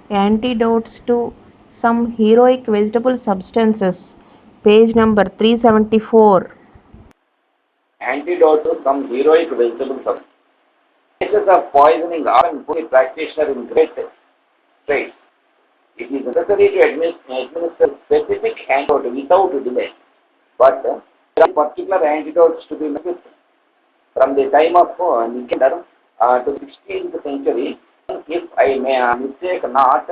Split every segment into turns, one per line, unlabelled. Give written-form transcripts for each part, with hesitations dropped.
Antidotes to some heroic vegetable substances. Page number 374.
Antidote to some heroic vegetable substance. Cases of poisoning often put a practitioner in great straits. It is necessary to administer specific antidote without delay. But there are particular antidotes to be made. From the time of Nicander to 16th century, if I may mistake not,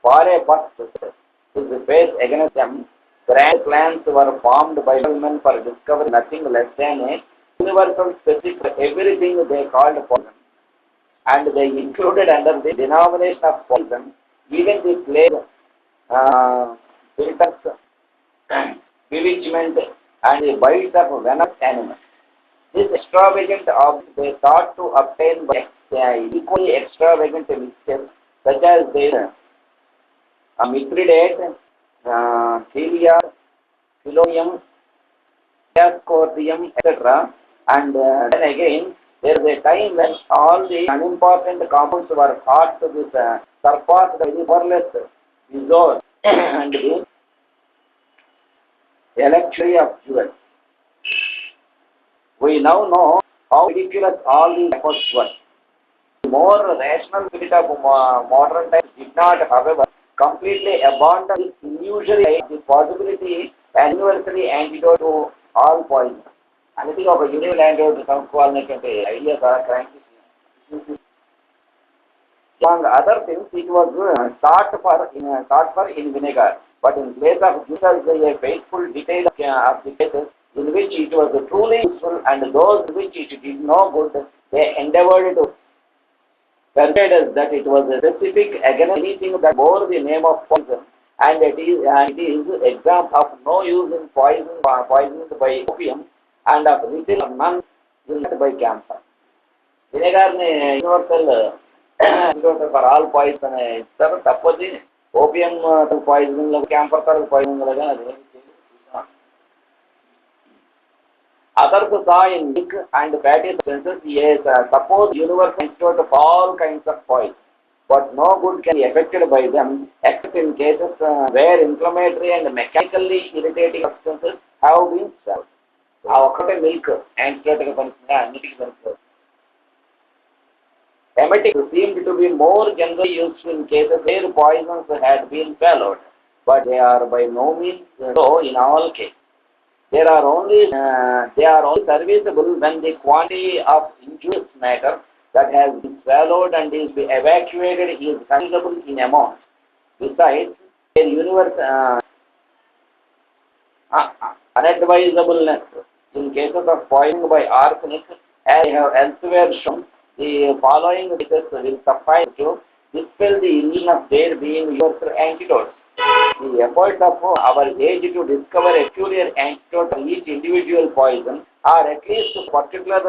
for a purpose to face against them, grand plans were formed by men for discovering nothing less than a universal specific for everything they called poison, and they included under the denomination of poison even the plague, filters, bewitchment, and the bites of venomous animals. This extravagant object they thought to obtain by equally extravagant mixtures such as the mithridate, celia, phylonium, diascordium, etc. And then again, there is a time when all the unimportant compounds were thought to be surpassed by the burless resort and the elixir of jewels. We now know how ridiculous all these efforts were. The more rational spirit of modern times did not, however, completely abandon this illusory the possibility and universally antidote to all poison. Anything of a universal antidote కనుక్కోవాలనేటువంటి idea చాలా cranky. Among other things, it was thought for in vinegar, but in place of this a faithful detail of the cases in which it was truly useful and those in which it did no good, they endeavored to persuade us that it was a specific against anything that bore the name of poison, and it is example of no use in poisoned by opium and of little or none used by camphor. Vinegar ne universal for all poison ఇస్తారు తప్పది opium poisoning camper poisoning లాగా అది. Others saw in milk and fatty substances suppose universal antidote of all kinds of poison, but no good can be effected by them except in cases where inflammatory and mechanically irritating substances have been served. ఆ ఒక్కటే milk యాంటీడోట్గా పనిస్తుంది, అన్నిటికీ పనిస్తుంది. Emetics seemed to be more generally used in cases where poisons had been swallowed, but they are by no means so in all cases. They are only serviceable when the quantity of injurious matter that has been swallowed and is evacuated is considerable in amount. Besides, their universal unadvisableness in cases of poisoning by arsenic, as I have elsewhere shown, the following cases will suffice to dispel the illusion of there being universal antidotes. The efforts of our age to discover a peculiar antidote for each individual poison, or at least a particular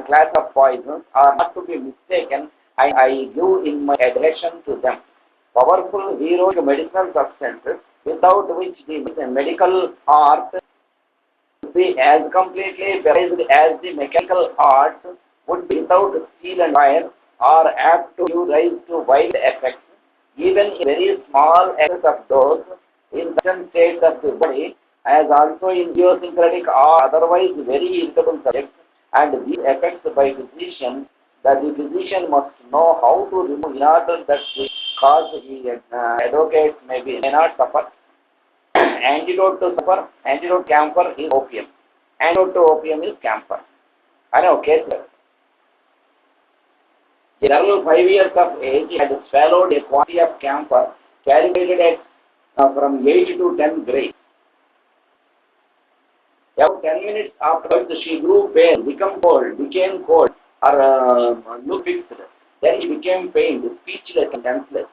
class of poisons, are not to be mistaken, and I give in my adhesion to them. Powerful heroic medicinal substances, without which the medical art would be as completely buried as the mechanical art would be without steel and fire, are apt to give rise to wild effects, even in very small excess of dose in certain states of the body, as also in idiosyncratic or otherwise very irritable subjects, and these effects by physician, that the physician must know how to remove in order that the cause he advocates may not suffer. Antidote camphor is opium. Antidote to opium is camphor. I know case. The girl 5 years of age had swallowed a quantity of camphor calibrated at from 8 to 10 grains. About 10 minutes afterwards, she grew pale, became cold, or looked fixed. Then she became faint, speechless and senseless.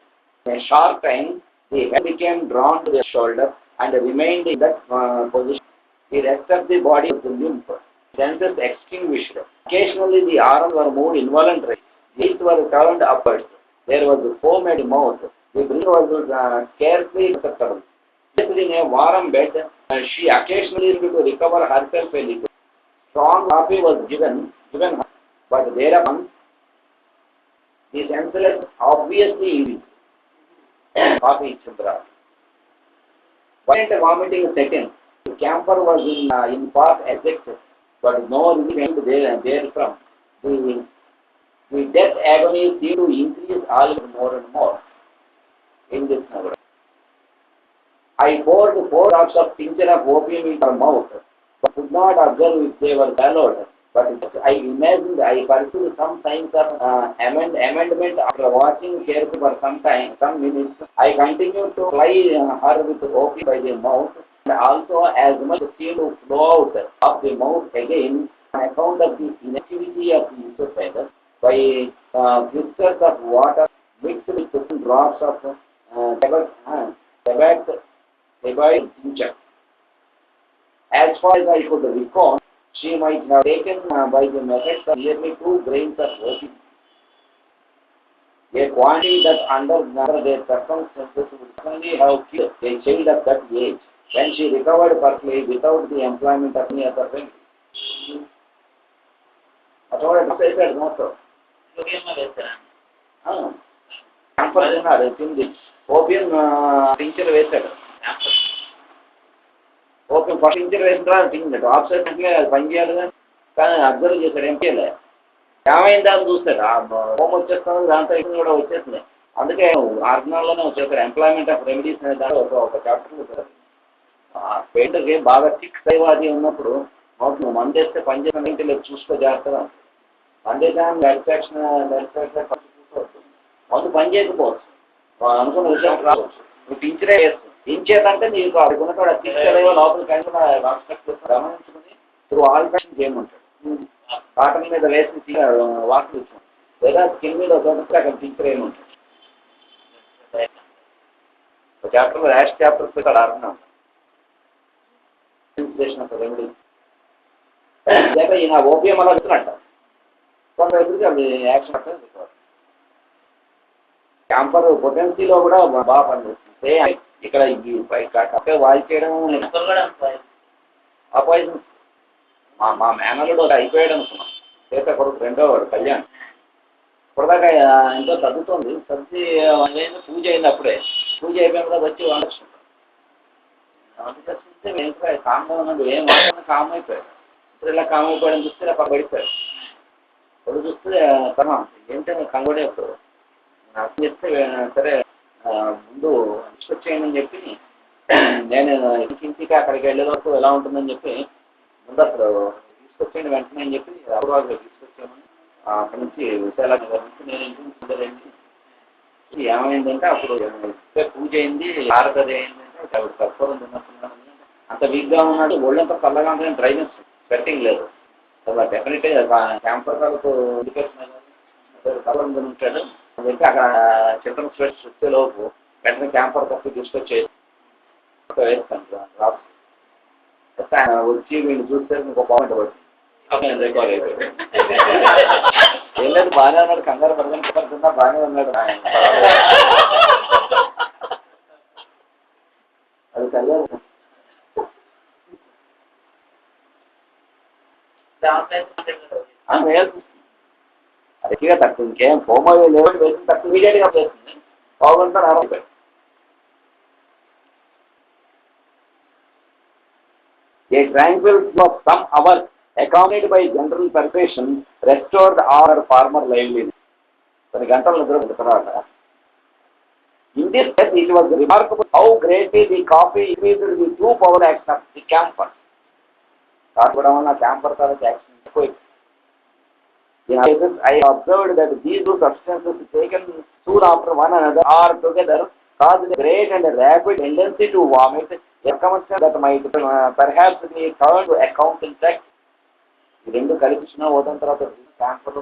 In a short time, the head became drawn to the shoulder and remained in that position. The rest of the body was limp, senses extinguished. Occasionally, the arms were moved involuntarily. Teeth were turned upwards. There was a foam at the mouth. The breath was scarcely perceptible. Placed in a warm bed, she occasionally had to recover herself a little. Strong coffee was given her, but thereupon the senseless obviously easy. coffee Chandra. When the vomiting set in, the camper was in part ejected, but no relief came therefrom. The death agony seemed to increase all more and more in this number. I poured 4 drops of tincture of opium into her mouth, but could not observe if they were swallowed. But I imagined, I pursued some signs of amendment after watching carefully for some time, some minutes. I continued to ply her with opium by the mouth, and also as much seemed to flow out of the mouth again on account of the inactivity of the user by blisters of water mixed with 15 drops of tobacco tincture. As far as I could recall, she might have taken by the methods of nearly 2 grains of opium, a quantity that under their circumstances would certainly have killed a child of that age when she recovered perfectly without the employment of any other remedy. That's what I said, no sir. Opium tincture వేశాడు. Opium first tincture వేసిన తర్వాత tincture option అంటే అది పనిచేయాలి కానీ observe చేశాడు ఎంపీలే ఏమైందా అని చూస్తాడు. ఆ హోమ్ వచ్చేస్తుంది దాంతో ఇది కూడా వచ్చేస్తుంది. అందుకే ఆర్గనాల్లోనే వచ్చేస్తారు ఎంప్లాయ్మెంట్ ఆఫ్ రెమెడీస్ అనే దాంట్లో ఒక చాప్టర్ ఉంటుంది. పేటర్కి బాగా సిక్స్ అది ఉన్నప్పుడు మందు వేస్తే పనిచేసిన ఇంటి లేదు చూసుకో జాగ్రత్తగా మందేసాన్ని సాటిస్ఫాక్షన్ చూసుకోవచ్చు. మందు పని చేయకపోవచ్చు అనుకున్న విషయం రావచ్చు. నువ్వు టీచరే వేస్తుంది టీచర్ నీకు అనుకున్నప్పుడు టీచర్ లోపలికి గమనించుకుని నువ్వు ఆల్ ఫ్యాషన్ చేయమంటాడు. కాటన్ మీద వేసి వాక్ చూసాం లేదా స్కిన్ మీద ఒకటి అక్కడ టీచర్ ఏమంటాడు. ఒక చాప్టర్ ర్యాష్ చాప్టర్స్ ఇక్కడ అర్థం రెమెడీ లేక ఈయన ఓపియం అలా వచ్చినట్ట కొంత ఎదురుగా అది యాక్షన్ అర్థం క్యాంపర్ పొటెన్సీలో కూడా బాగా పనిచేస్తుంది. ఇక్కడ కప్పే వాయి చేయడం అపాయిజన్ మా మేనల్లుడు అయిపోయాడు అనుకున్నాం. చేత కొడుకు రెండో వాడు కళ్యాణ్ ఇప్పటిదాకా ఎంతో తగ్గుతుంది. తగ్గి పూజ అయింది. అప్పుడే పూజ అయిపోయిన కూడా వచ్చి వండుకుంటాం. వండుకొస్తే మేము కామ్గా ఉన్నాడు. ఏం వాడుతున్నా కామ్ అయిపోయాడు. ఇప్పుడు ఇలా కామ్ అయిపోయాడని చూస్తే ఇలా పడిపోయాడు. ఇప్పుడు చూస్తే తన ఏంటంటే కంగోడే ఇప్పుడు నాకు చెప్తే సరే ముందు తీసుకొచ్చేయని చెప్పి నేను ఇంటికి అక్కడికి వెళ్ళే వరకు ఎలా ఉంటుందని చెప్పి ముందు అసలు తీసుకొచ్చేయండి వెంటనే అని చెప్పి అప్పుడు తీసుకొచ్చామని అక్కడి నుంచి విశాలనగర్ నుంచి నేను ఇంటి నుంచి ఉండదండి. ఏమైందంటే అప్పుడు పూజ అయింది ఆరదది అయిందంటే అప్పుడు కర్పూరం తిన్నప్పుడు అంత వీక్గా ఉన్నాడు. ఒళ్ళంతా చల్లగా ఉంటుంది. డ్రైనెస్ స్వెట్టింగ్ లేదు. డెఫినెట్గా క్యాంపర్ వాళ్ళకు ఇండికేషన్ కలం ఉంటాడు అంటే అక్కడ చిల్డ్రన్ స్వెట్స్ వచ్చేలోపు వెంటనే క్యాంపర్ తప్పి తీసుకొచ్చేది వేస్తాను డ్రాప్స్ వచ్చి వీళ్ళు చూస్తే ఇంకో పాయింట్ పడుతుంది. రికవర్ అయిపోయింది. ఏం లేదు బాగానే ఉన్నాడు. కంగారు పడుతున్నా బాగానే ఉన్నాడు. అది కళ్యాణ్ అదిగా తక్కువ ఇంకేం హోమో లెవెల్ వేసిన తక్కువ ఇమీడియట్గా చేస్తుంది. బాగుంటే ఆరోగ్యం A tranquil flow of some hours, accompanied by general persuasion, restored our former liveliness. కొన్ని గంటల నిద్ర తర్వాత in this case it was remarkable how greatly the coffee increased the true power action of the camphor. కాకపోవడం వల్ల camper తాలూకు action ఎక్కువ. In cases, I observed that these two substances taken soon after one another or together caused a great and rapid tendency to vomit, a circumstance that might perhaps be turned to account in fact. ఈ రెండు కలిపించిన పోతున్న తర్వాత camper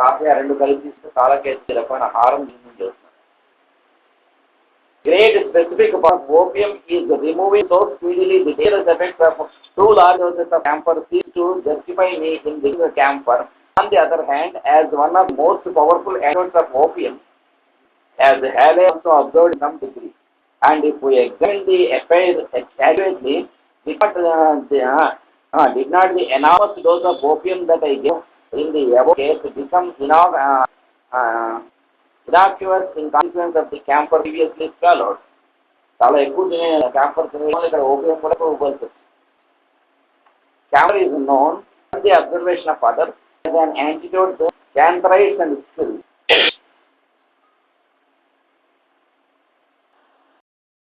coffee ఆ రెండు కలిపి తీసుకుని చాలా case రకమైన హారం చేస్తున్నారు. Great specific of opium is removing so speedily the dangerous effects of two large doses of camphor seems to justify me in the camphor. On the other hand, as one of the most powerful agents of opium, as Halley also observed in some degree, and if we examine the affair accurately, did not the enormous dose of opium that I gave in the above case become innocuous in consequence of the camphor previously swallowed. చాలా ఎక్కువ తినే camphor తినే వాళ్ళు ఇక్కడ opium కూడా ఇవ్వాల్సి వస్తుంది. Camphor is known from the observation of others as an antidote to cantharides and spills.